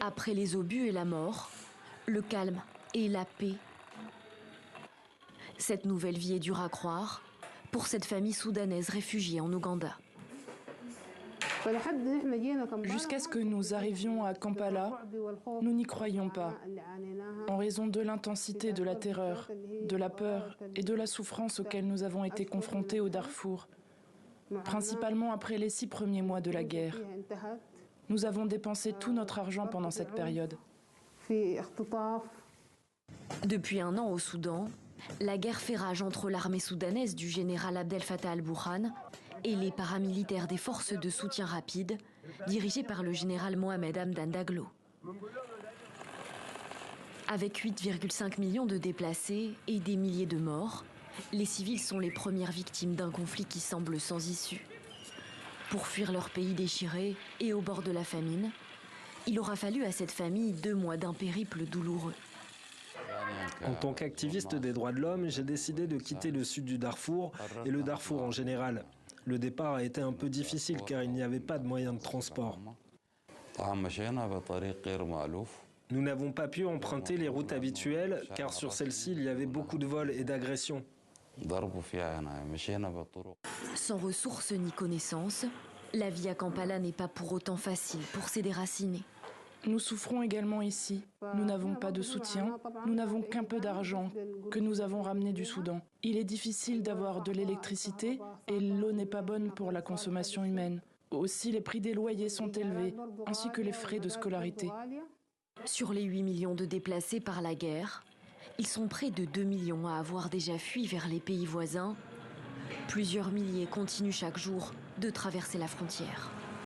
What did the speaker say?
Après les obus et la mort, le calme et la paix. Cette nouvelle vie est dure à croire pour cette famille soudanaise réfugiée en Ouganda. Jusqu'à ce que nous arrivions à Kampala, nous n'y croyions pas, en raison de l'intensité de la terreur, de la peur et de la souffrance auxquelles nous avons été confrontés au Darfour, principalement après les 6 premiers mois de la guerre. Nous avons dépensé tout notre argent pendant cette période. Depuis un an au Soudan, la guerre fait rage entre l'armée soudanaise du général Abdel Fattah al-Burhan et les paramilitaires des forces de soutien rapide, dirigés par le général Mohamed Hamdan Daglo. Avec 8,5 millions de déplacés et des milliers de morts, les civils sont les premières victimes d'un conflit qui semble sans issue. Pour fuir leur pays déchiré et au bord de la famine, il aura fallu à cette famille 2 mois d'un périple douloureux. En tant qu'activiste des droits de l'homme, j'ai décidé de quitter le sud du Darfour et le Darfour en général. Le départ a été un peu difficile car il n'y avait pas de moyens de transport. Nous n'avons pas pu emprunter les routes habituelles car sur celles-ci il y avait beaucoup de vols et d'agressions. Sans ressources ni connaissances, la vie à Kampala n'est pas pour autant facile pour ces déracinés. Nous souffrons également ici. Nous n'avons pas de soutien, nous n'avons qu'un peu d'argent que nous avons ramené du Soudan. Il est difficile d'avoir de l'électricité et l'eau n'est pas bonne pour la consommation humaine. Aussi, les prix des loyers sont élevés, ainsi que les frais de scolarité. Sur les 8 millions de déplacés par la guerre, ils sont près de 2 millions à avoir déjà fui vers les pays voisins. Plusieurs milliers continuent chaque jour de traverser la frontière.